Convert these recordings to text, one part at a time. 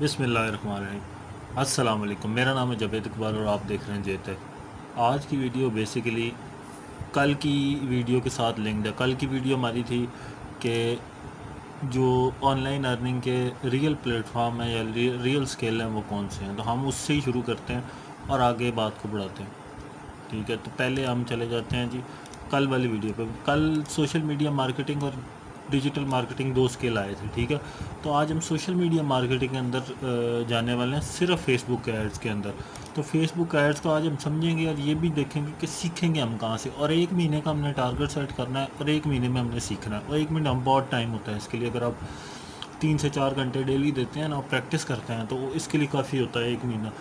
बिस्मिल्लाहिर्रहमानिर्रहीम। अस्सलाम वालेकुम। मेरा नाम है जावेद इकबाल और आप देख रहे हैं जेटेक। आज की वीडियो बेसिकली कल की वीडियो के साथ लिंक्ड है। कल की वीडियो हमारी थी कि जो ऑनलाइन अर्निंग के रियल प्लेटफॉर्म है या रियल स्केल हैं वो कौन से हैं, तो हम उससे ही शुरू करते हैं और आगे बात को बढ़ाते हैं। ठीक है, तो पहले हम चले जाते हैं जी कल वाली वीडियो पे। कल सोशल मीडिया मार्केटिंग और डिजिटल मार्केटिंग दो स्केल आए थे। ठीक है, तो आज हम सोशल मीडिया मार्केटिंग के अंदर जाने वाले हैं, सिर्फ फेसबुक एड्स के अंदर। तो फेसबुक एड्स को आज हम समझेंगे और ये भी देखेंगे कि सीखेंगे हम कहाँ से। और एक महीने का हमने टारगेट सेट करना है और एक महीने में हमने सीखना है। और एक महीना बहुत टाइम होता है इसके लिए। अगर आप 3 से 4 घंटे डेली देते हैं ना और प्रैक्टिस करते हैं तो इसके लिए काफ़ी होता है एक महीना।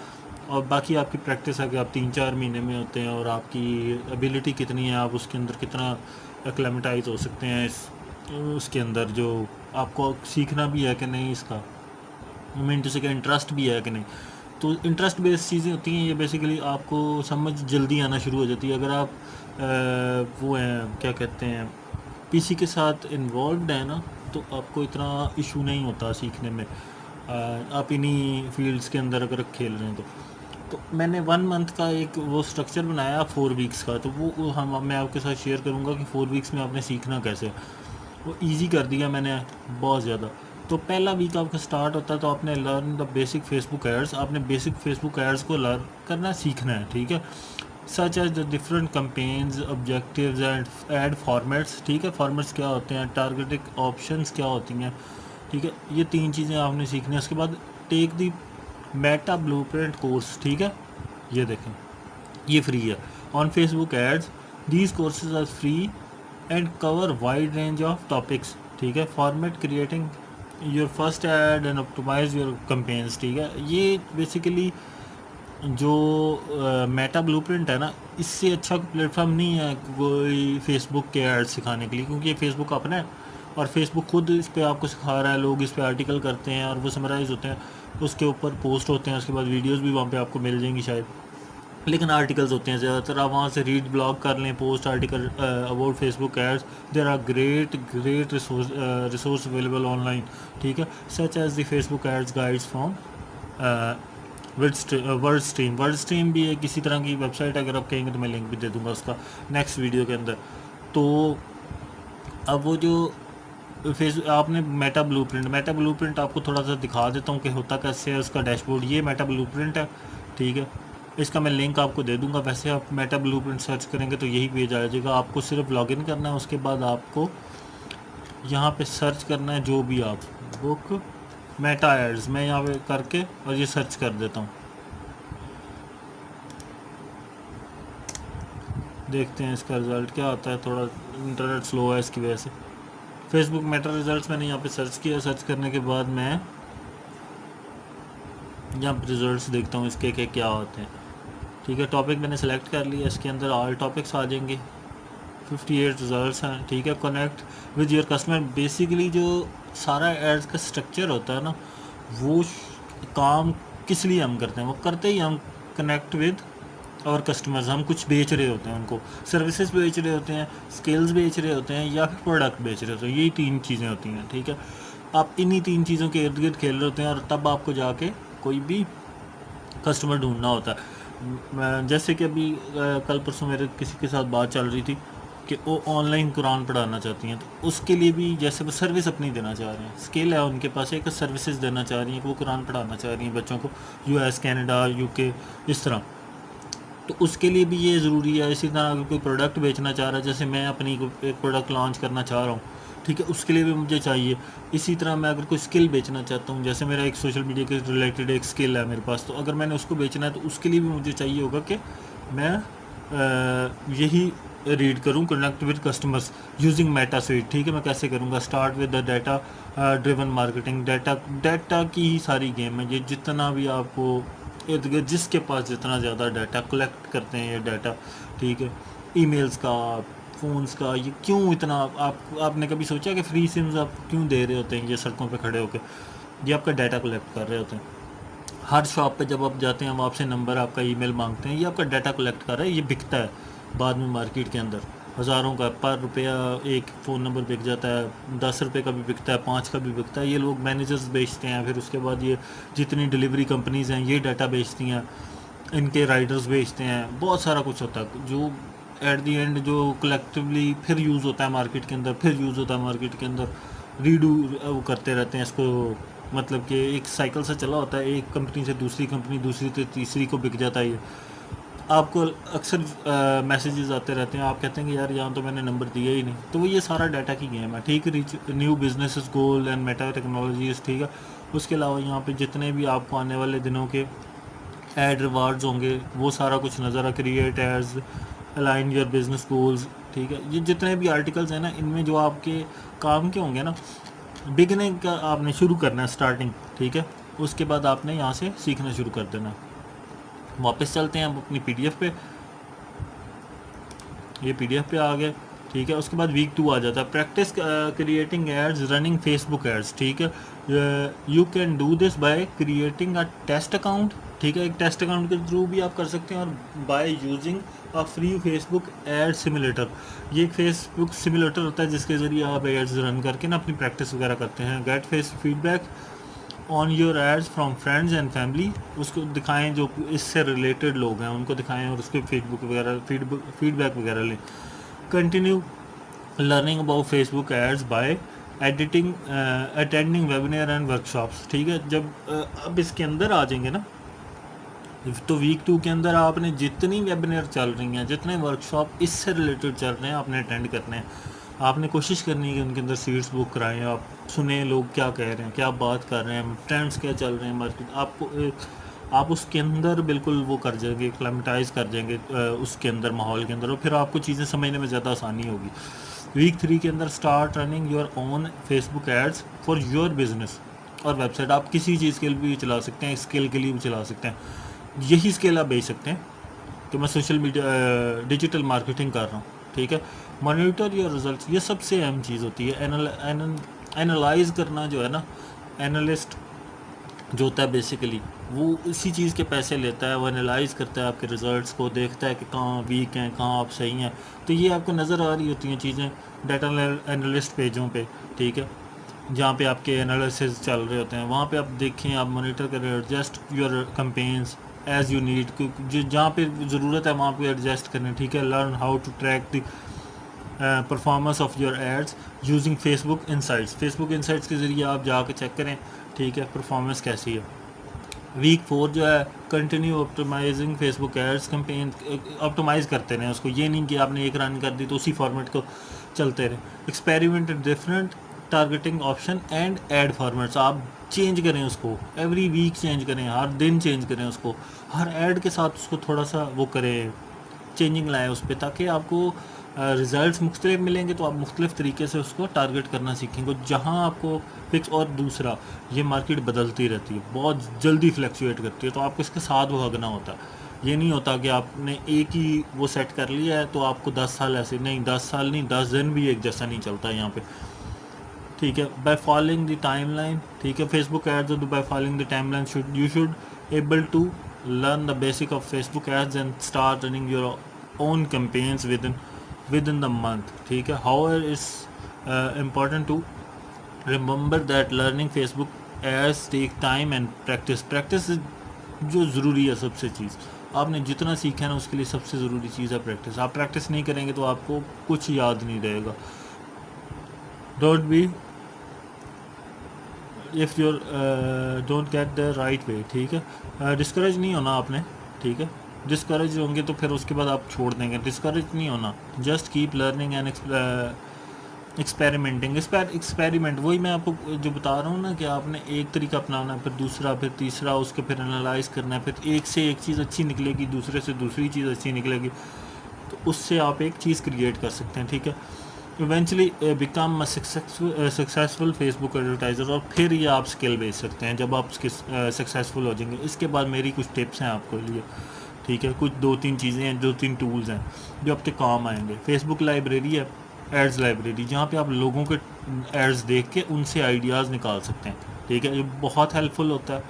और बाकी आपकी प्रैक्टिस है कि आप 3-4 महीने में होते हैं और आपकी एबिलिटी कितनी है, आप उसके अंदर कितना एक्लेमेटाइज हो सकते हैं इस उसके अंदर जो आपको सीखना भी है कि नहीं, इसका मीन टू से का इंटरेस्ट भी है कि नहीं। तो इंटरेस्ट बेस्ड चीज़ें होती हैं, ये बेसिकली आपको समझ जल्दी आना शुरू हो जाती है अगर आप वो हैं क्या कहते हैं पीसी के साथ इन्वॉल्व है ना, तो आपको इतना इशू नहीं होता सीखने में। आप इन्हीं फील्ड्स के अंदर अगर खेल रहे हैं तो मैंने 1 मंथ का एक वो स्ट्रक्चर बनाया 4 वीक्स का। तो वो हम मैं आपके साथ शेयर करूँगा कि 4 वीक्स में आपने सीखना कैसे है। वो इजी कर दिया मैंने बहुत ज़्यादा। तो पहला वीक आपका स्टार्ट होता है तो आपने learn the basic Facebook ads. आपने बेसिक फेसबुक एड्स को लर्न करना सीखना है। ठीक है, such as the different campaigns objectives and ad formats. ठीक है, फॉर्मेट्स क्या होते हैं, टारगेटिंग ऑप्शंस क्या होती हैं। ठीक है, ये 3 चीज़ें आपने सीखनी है। उसके बाद take the Meta blueprint course. ठीक है, ये देखें, ये फ्री है on Facebook ads. These courses are free and cover wide range of topics. ठीक है, format creating your first ad and optimize your campaigns. ठीक है, ये बेसिकली जो मेटा ब्लूप्रिंट है ना, इससे अच्छा प्लेटफॉर्म नहीं है कोई फेसबुक के एड सिखाने के लिए, क्योंकि ये फेसबुक अपना है और फेसबुक खुद इस पर आपको सिखा रहा है। लोग इस पर आर्टिकल करते हैं और वो समराइज़ होते हैं, उसके ऊपर पोस्ट होते हैं, उसके बाद वीडियोस भी वहाँ पे आपको मिल जाएंगी शायद, लेकिन आर्टिकल्स होते हैं ज़्यादातर। आप वहाँ से रीड ब्लॉग कर लें, post article about Facebook ads. There are great resource available online. ठीक है, such as the Facebook ads guides from WordStream भी है किसी तरह की वेबसाइट। अगर आप कहेंगे तो मैं लिंक भी दे दूंगा उसका नेक्स्ट वीडियो के अंदर। तो अब वो जो फेस आपने मेटा ब्लूप्रिंट आपको थोड़ा सा दिखा देता हूँ कि होता कैसे है उसका डैशबोर्ड। ये मेटा ब्लूप्रिंट है। ठीक है, इसका मैं लिंक आपको दे दूंगा। वैसे आप मेटा ब्लूप्रिंट सर्च करेंगे तो यही पेज आ जाएगा। आपको सिर्फ लॉगिन करना है, उसके बाद आपको यहाँ पे सर्च करना है जो भी आप बुक मेटा एड्स, मैं यहाँ पे करके और ये सर्च कर देता हूँ। देखते हैं इसका रिज़ल्ट क्या आता है। थोड़ा इंटरनेट स्लो है इसकी वजह से। फेसबुक मेटा रिज़ल्ट्स मैंने यहाँ पे सर्च किया। सर्च करने के बाद मैं यहाँ पर रिज़ल्ट्स देखता हूँ इसके के क्या होते हैं। ठीक है, टॉपिक मैंने सेलेक्ट कर लिया, इसके अंदर ऑल टॉपिक्स आ जाएंगे। 58 रिजल्ट्स हैं। ठीक है, connect with your customer. Basically जो सारा एड्स का स्ट्रक्चर होता है ना, वो काम किस लिए हम करते हैं, वो करते ही हम कनेक्ट विद और कस्टमर्स। हम कुछ बेच रहे होते हैं, उनको सर्विसेज बेच रहे होते हैं, स्किल्स बेच रहे होते हैं या फिर प्रोडक्ट बेच रहे होते हैं। यही 3 चीज़ें होती हैं। ठीक है, आप इन्हीं 3 चीज़ों के इर्द गिर्द खेल रहे होते हैं और तब आपको जाके कोई भी कस्टमर ढूंढना होता है। जैसे कि अभी कल परसों मेरे किसी के साथ बात चल रही थी कि वो ऑनलाइन कुरान पढ़ाना चाहती हैं, तो उसके लिए भी जैसे वो सर्विस अपनी देना चाह रहे हैं, स्किल है उनके पास, एक सर्विसेज देना चाह रही हैं कि वो कुरान पढ़ाना चाह रही हैं बच्चों को, यूएस कनाडा यूके इस तरह। तो उसके लिए भी ये ज़रूरी है। इसी तरह अगर कोई प्रोडक्ट बेचना चाह रहा है, जैसे मैं अपनी एक प्रोडक्ट लॉन्च करना चाह रहा हूँ, ठीक है, उसके लिए भी मुझे चाहिए। इसी तरह मैं अगर कोई स्किल बेचना चाहता हूँ, जैसे मेरा एक सोशल मीडिया के रिलेटेड एक स्किल है मेरे पास, तो अगर मैंने उसको बेचना है तो उसके लिए भी मुझे चाहिए होगा कि मैं यही रीड करूँ, connect with customers using Meta sweet. ठीक है, मैं कैसे करूँगा, start with the data driven marketing. Data की ही सारी गेम है ये। जितना भी आपको इर्द गिर्द जिसके पास जितना ज़्यादा डाटा कलेक्ट करते हैं ये डाटा, ठीक है, ईमेल्स का, फ़ोन्स का, ये क्यों इतना आपने कभी सोचा कि फ्री सिम्स आप क्यों दे रहे होते हैं ये सड़कों पे खड़े होकर? ये आपका डाटा कलेक्ट कर रहे होते हैं। हर शॉप पे जब आप जाते हैं वो आपसे नंबर, आपका ईमेल मांगते हैं, ये आपका डाटा कलेक्ट कर रहा है, ये बिकता है बाद में मार्केट के अंदर। हज़ारों का पर रुपया एक फ़ोन नंबर बिक जाता है, 10 रुपये का भी बिकता है, 5 का भी बिकता है। ये लोग मैनेजर्स बेचते हैं, फिर उसके बाद ये जितनी डिलीवरी कंपनीज़ हैं ये डाटा बेचती हैं, इनके राइडर्स बेचते हैं, बहुत सारा कुछ होता है जो एट दी एंड जो कलेक्टिवली फिर यूज़ होता है मार्केट के अंदर, फिर यूज़ होता है मार्केट के अंदर, रीडू वो करते रहते हैं इसको। मतलब कि एक साइकिल से चला होता है, एक कंपनी से दूसरी कंपनी, दूसरी से तीसरी को बिक जाता है ये। आपको अक्सर मैसेजेस आते रहते हैं, आप कहते हैं कि यार यहाँ तो मैंने नंबर दिया ही नहीं, तो वो ये सारा डाटा की गेम है, ठीक है। Reach new business goal and Meta technologies, ठीक है। उसके अलावा यहाँ पे जितने भी आपको आने वाले दिनों के एड रिवार्ड्स होंगे वो सारा कुछ नज़र आ, create ads, align your business goals, ठीक है। ये जितने भी आर्टिकल्स हैं ना, इनमें जो आपके काम के होंगे ना, बिगनिंग का आपने शुरू करना है, स्टार्टिंग, ठीक है। उसके बाद आपने यहाँ से सीखना शुरू कर देना। वापस चलते हैं हम अपनी पीडीएफ पे, ये पीडीएफ पे आ गए, ठीक है। उसके बाद वीक 2 आ जाता है, practice creating ads running Facebook ads, ठीक है। You can do this by creating a test account, ठीक है। एक टेस्ट अकाउंट के थ्रू भी आप कर सकते हैं, और by using a free Facebook ad simulator. ये एक फेसबुक सिमुलेटर होता है जिसके ज़रिए आप एड्स रन करके ना अपनी प्रैक्टिस वगैरह करते हैं। Get face feedback on your ads from friends and family, उसको दिखाएं जो इससे रिलेटेड लोग हैं उनको दिखाएं, और उसके फीडबैक वगैरह लें। Continue learning about Facebook ads by editing attending webinar and workshops, ठीक है। जब अब इसके अंदर आ जाएंगे ना, तो वीक 2 के अंदर आपने जितनी वेबिनार चल रही हैं, जितने वर्कशॉप इससे रिलेटेड चल रहे हैं, आपने अटेंड करने हैं। आपने कोशिश करनी है कि उनके अंदर सीट्स बुक कराएं, आप सुने लोग क्या कह रहे हैं, क्या बात कर रहे हैं, ट्रेंड्स क्या चल रहे हैं मार्केट, आप उसके अंदर बिल्कुल वो कर जाएंगे, क्लाइमेटाइज कर जाएंगे उसके अंदर, माहौल के अंदर, और फिर आपको चीज़ें समझने में ज़्यादा आसानी होगी। वीक 3 के अंदर start running your own Facebook ads for your business और वेबसाइट। आप किसी चीज़ के लिए भी चला सकते हैं, स्किल के लिए भी चला सकते हैं। यही स्किल आप बेच सकते हैं कि मैं सोशल मीडिया डिजिटल मार्केटिंग कर रहा हूँ, ठीक है। मॉनिटर योर रिजल्ट्स, ये सबसे अहम चीज़ होती है। एनालाइज करना जो है ना, एनालिस्ट जो होता है बेसिकली वो इसी चीज़ के पैसे लेता है, वो एनालाइज करता है आपके रिजल्ट्स को, देखता है कि कहाँ वीक हैं, कहाँ आप सही हैं। तो ये आपको नज़र आ रही होती हैं चीज़ें डाटा एनालिस्ट पेजों पे, ठीक है, जहाँ पे आपके एनालिसिस चल रहे होते हैं। वहाँ पे आप देखें, आप मॉनिटर करें, adjust your campaigns as you need, जहाँ पे ज़रूरत है वहाँ पे एडजस्ट करें, ठीक है। Learn how to track the performance of your ads using Facebook insights. Facebook insights के ज़रिए आप जाके चेक करें, ठीक है, परफॉर्मेंस कैसी है। वीक 4 जो है continue optimizing Facebook ads campaign, optimize करते रहें उसको, ये नहीं कि आपने एक रन कर दी तो उसी फॉर्मेट को चलते रहें। Experiment different targeting option and ad formats, आप चेंज करें उसको, एवरी वीक चेंज करें, हर दिन चेंज करें उसको, हर ऐड के साथ उसको थोड़ा सा वो करें, चेंजिंग लाएँ उस पर, ताकि आपको रिज़ल्ट्स मुख्तलिफ मिलेंगे, तो आप मुख्तलिफ तरीके से उसको टारगेट करना सीखेंगे जहाँ आपको फिक्स। और दूसरा, ये मार्केट बदलती रहती है, बहुत जल्दी फ्लैक्चुएट करती है, तो आपको इसके साथ भागना होता है। ये नहीं होता कि आपने एक ही वो सेट कर लिया है तो आपको 10 साल ऐसे नहीं, 10 साल नहीं, 10 दिन भी एक जैसा नहीं चलता यहाँ पे, ठीक है। बाय फॉलोइंग द टाइमलाइन, ठीक है, Facebook ads by following the timeline you should able to learn the basic of Facebook ads and start running your own campaigns within the month, ठीक है। However, it's important to remember that learning Facebook ads take time and practice जो ज़रूरी है, सबसे चीज़ आपने जितना सीखा है ना उसके लिए सबसे ज़रूरी चीज़ है प्रैक्टिस। आप प्रैक्टिस नहीं करेंगे तो आपको कुछ याद नहीं रहेगा। Don't be if you're don't get the right way, ठीक है। डिस्करेज नहीं होना आपने, ठीक है। डिस्करेज होंगे तो फिर उसके बाद आप छोड़ देंगे, डिस्करेज नहीं होना। Just keep learning and experimenting. Experiment वही मैं आपको जो बता रहा हूँ ना, कि आपने एक तरीका अपनाना है, फिर दूसरा, फिर तीसरा, उसके फिर एनालाइज करना है, फिर एक से एक चीज़ अच्छी निकलेगी, दूसरे से दूसरी चीज़ अच्छी निकलेगी, तो उससे आप एक चीज़ क्रिएट कर सकते हैं, ठीक है। Eventually become successful Facebook advertiser, और फिर ये आप स्किल बेच सकते हैं जब आप सक्सेसफुल हो जाएंगे। इसके बाद मेरी कुछ टिप्स हैं आपके लिए, ठीक है। कुछ 2-3 चीज़ें हैं, 2-3 टूल्स हैं जो आपके काम आएंगे। फेसबुक लाइब्रेरी है, एड्स लाइब्रेरी, जहाँ पे आप लोगों के एड्स देख के उनसे आइडियाज़ निकाल सकते हैं, ठीक है। ये बहुत हेल्पफुल होता है।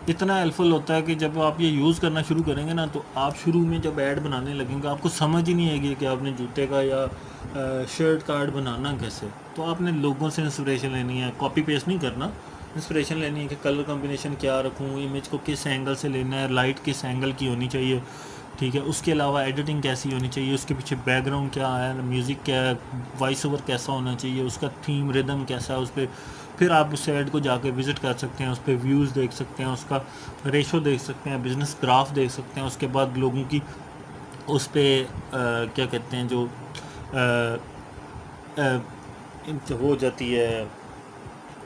इतना हेल्पफुल होता है कि जब आप ये यूज़ करना शुरू करेंगे ना, तो आप शुरू में जब ऐड बनाने लगेंगे आपको समझ ही नहीं आएगी कि आपने जूते का या शर्ट कार्ड बनाना कैसे। तो आपने लोगों से इंस्पिरेशन लेनी है, कॉपी पेस्ट नहीं करना। इंस्पिरेशन लेनी है कि कलर कॉम्बिनेशन क्या रखूँ, इमेज को किस एंगल से लेना है, लाइट किस एंगल की होनी चाहिए, ठीक है। उसके अलावा एडिटिंग कैसी होनी चाहिए, उसके पीछे बैकग्राउंड क्या है, म्यूज़िक क्या है, वॉइस ओवर कैसा होना चाहिए, उसका थीम रिदम कैसा है, उस पर फिर आप उस ऐड को जाके विज़िट कर सकते हैं, उस पर व्यूज़ देख सकते हैं, उसका रेशो देख सकते हैं, बिज़नेस ग्राफ देख सकते हैं। उसके बाद लोगों की उस पर क्या कहते हैं जो हो जाती है,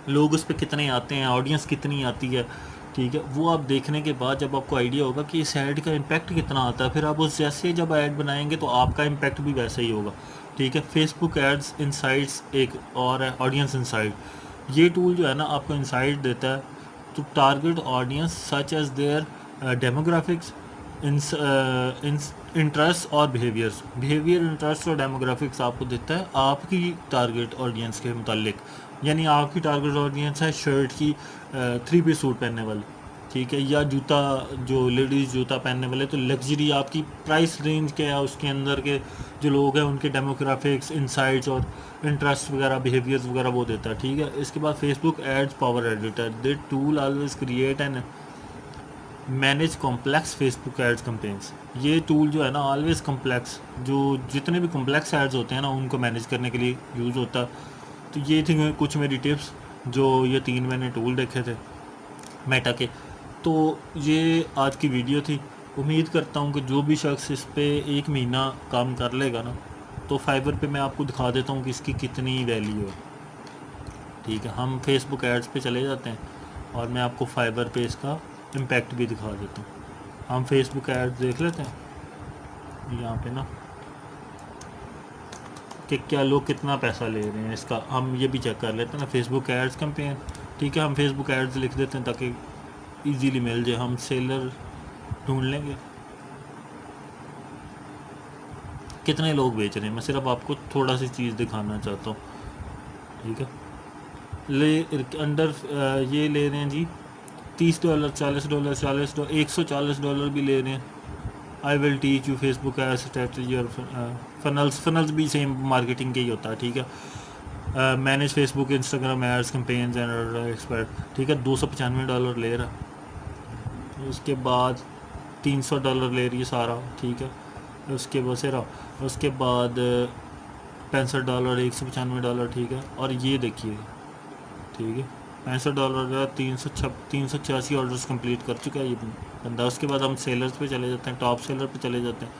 लोग उस पर कितने आते हैं, ऑडियंस कितनी आती है, ठीक है। वो आप देखने के बाद जब आपको आइडिया होगा कि इस ऐड का इम्पैक्ट कितना आता है, फिर आप उस जैसे जब ऐड बनाएंगे तो आपका इम्पैक्ट भी वैसा ही होगा, ठीक है। फेसबुक एड्स इनसाइट्स एक और है, ऑडियंस इंसाइट। ये टूल जो है ना आपको इंसाइट देता है to target audience such as their demographics, interest और बिहेवियर इंटरेस्ट और डेमोग्राफिक्स आपको देता है आपकी टारगेट ऑडियंस के मुतालिक। यानी आपकी टारगेट ऑडियंस है शर्ट की 3 पीस सूट पहनने वाले, ठीक है, या जूता, जो लेडीज़ जूता पहनने वाले, तो लग्जरी आपकी प्राइस रेंज क्या है, उसके अंदर के जो लोग हैं उनके डेमोग्राफिक्स, इंसाइट्स और इंटरेस्ट वगैरह, बिहेवियर्स वगैरह वो देता है, ठीक है। इसके बाद Facebook ads power editor, the tool always create and manage complex Facebook ads campaigns. ये टूल जो है ना ऑलवेज कॉम्प्लेक्स, जो जितने भी कॉम्प्लेक्स एड्स होते हैं ना उनको मैनेज करने के लिए यूज़ होता है। तो ये थी कुछ मेरी टिप्स, जो ये 3 मैंने टूल देखे थे मेटा के। तो ये आज की वीडियो थी। उम्मीद करता हूँ कि जो भी शख्स इस पे 1 महीना काम कर लेगा ना, तो फाइवर पे मैं आपको दिखा देता हूँ कि इसकी कितनी वैल्यू है, ठीक है। हम फेसबुक एड्स पे चले जाते हैं और मैं आपको फाइवर पे इसका इम्पैक्ट भी दिखा देता हूँ। हम फेसबुक एड्स देख लेते हैं यहाँ पे ना, कि क्या लोग कितना पैसा ले रहे हैं इसका। हम ये भी चेक कर लेते हैं ना, फेसबुक एड्स कंपेयर, ठीक है। हम फेसबुक एड्स लिख देते हैं ताकि इजीली मिल जाए। हम सेलर ढूंढ लेंगे कितने लोग बेच रहे हैं। मैं सिर्फ आपको थोड़ा सी चीज़ दिखाना चाहता हूँ, ठीक है। ले अंडर ये ले रहे हैं जी $30, $40, $40, $140 भी ले रहे हैं। I will teach you Facebook ad strategy और फनल्स भी सेम मार्केटिंग के ही होता है, ठीक है। Manage Facebook Instagram ads campaigns and expert, ठीक है। $295 ले रहा है। उसके बाद $300 ले रही है सारा, ठीक है। उसके बाद से रहा, उसके बाद $65, $195, ठीक है। और ये देखिए, ठीक है, $65 का 386 ऑर्डर्स कंप्लीट कर चुका है ये बंदा। उसके बाद हम सेलर्स पे चले जाते हैं, टॉप सेलर पे चले जाते हैं।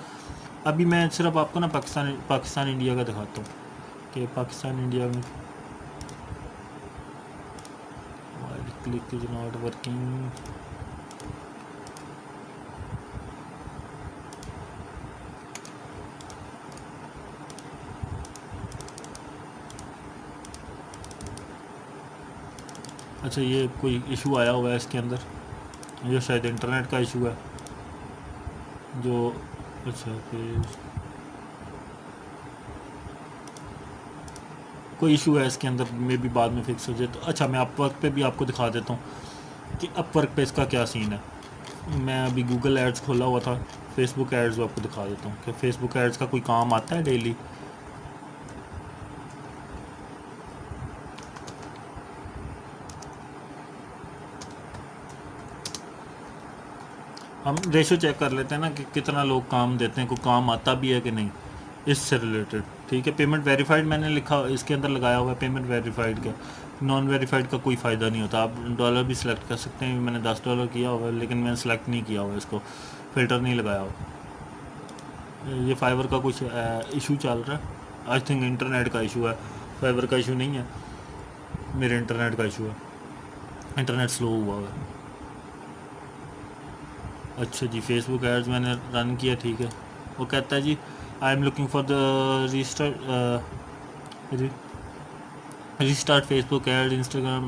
अभी मैं सिर्फ आपको ना पाकिस्तान इंडिया का दिखाता हूँ कि पाकिस्तान इंडिया में क्लिक इज नॉट वर्किंग। अच्छा, ये कोई इशू आया हुआ है इसके अंदर, ये शायद इंटरनेट का इशू है जो, अच्छा फिर कोई इशू है इसके अंदर, मे भी बाद में फिक्स हो जाए। तो अच्छा, मैं अपवर्क पे भी आपको दिखा देता हूँ कि अपवर्क पे इसका क्या सीन है। मैं अभी गूगल एड्स खोला हुआ था, फेसबुक एड्स आपको दिखा देता हूँ कि फेसबुक एड्स का कोई काम आता है डेली। हम रेशो चेक कर लेते हैं ना कि कितना लोग काम देते हैं, कोई काम आता भी है कि नहीं इससे रिलेटेड, ठीक है। पेमेंट वेरीफाइड मैंने लिखा इसके अंदर लगाया हुआ है, पेमेंट वेरीफाइड का। नॉन वेरीफाइड का कोई फ़ायदा नहीं होता। आप डॉलर भी सिलेक्ट कर सकते हैं, मैंने $10 किया हुआ है, लेकिन मैंने सेलेक्ट नहीं किया हुआ, इसको फ़िल्टर नहीं लगाया हुआ। ये फाइवर का कुछ इशू चल रहा है, आई थिंक इंटरनेट का इशू है, फाइवर का इशू नहीं है, मेरे इंटरनेट का इशू है, इंटरनेट स्लो हुआ है। अच्छा जी, फेसबुक एड्स मैंने रन किया, ठीक है। वो कहता है जी I am looking for the restart Facebook ad Instagram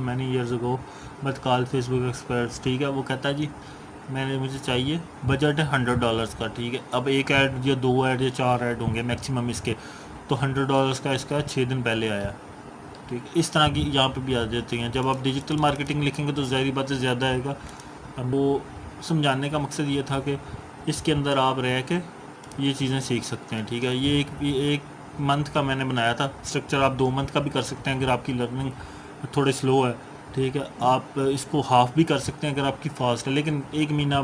many years ago but call Facebook experts, ठीक है। वो कहता है जी मुझे चाहिए, बजट है $100 का, ठीक है। अब एक ऐड या 2 ऐड या 4 ऐड होंगे मैक्सिमम इसके, तो $100 का इसका 6 दिन पहले आया, ठीक है, इस तरह की यहाँ पे भी आ जाती हैं। जब आप डिजिटल मार्केटिंग लिखेंगे तो ज़ाहिर बात है ज़्यादा आएगा। अब वो समझाने का मकसद ये था कि इसके अंदर आप रह के ये चीज़ें सीख सकते हैं। ठीक है, ये एक मंथ का मैंने बनाया था स्ट्रक्चर। आप 2 मंथ का भी कर सकते हैं अगर आपकी लर्निंग थोड़े स्लो है। ठीक है, आप इसको हाफ भी कर सकते हैं अगर आपकी फास्ट है, लेकिन 1 महीना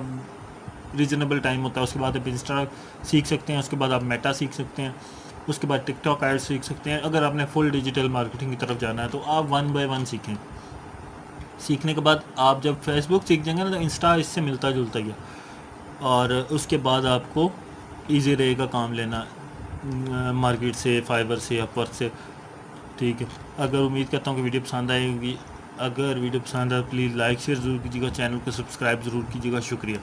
रीज़नेबल टाइम होता है। उसके बाद आप इंस्टा सीख सकते हैं, उसके बाद आप मेटा सीख सकते हैं, उसके बाद टिकटॉक ऐड सीख सकते हैं। अगर आपने फुल डिजिटल मार्केटिंग की तरफ जाना है तो आप 1 बाय 1 सीखें। सीखने के बाद आप जब फेसबुक सीख जाएंगे ना तो इंस्टा इससे मिलता जुलता ही है, और उसके बाद आपको ईजी रहेगा काम लेना मार्केट से, फाइवर से, अपवर्क से। ठीक है, अगर उम्मीद करता हूँ कि वीडियो पसंद आएगी। अगर वीडियो पसंद आए प्लीज़ लाइक शेयर ज़रूर कीजिएगा, चैनल को सब्सक्राइब ज़रूर कीजिएगा। शुक्रिया।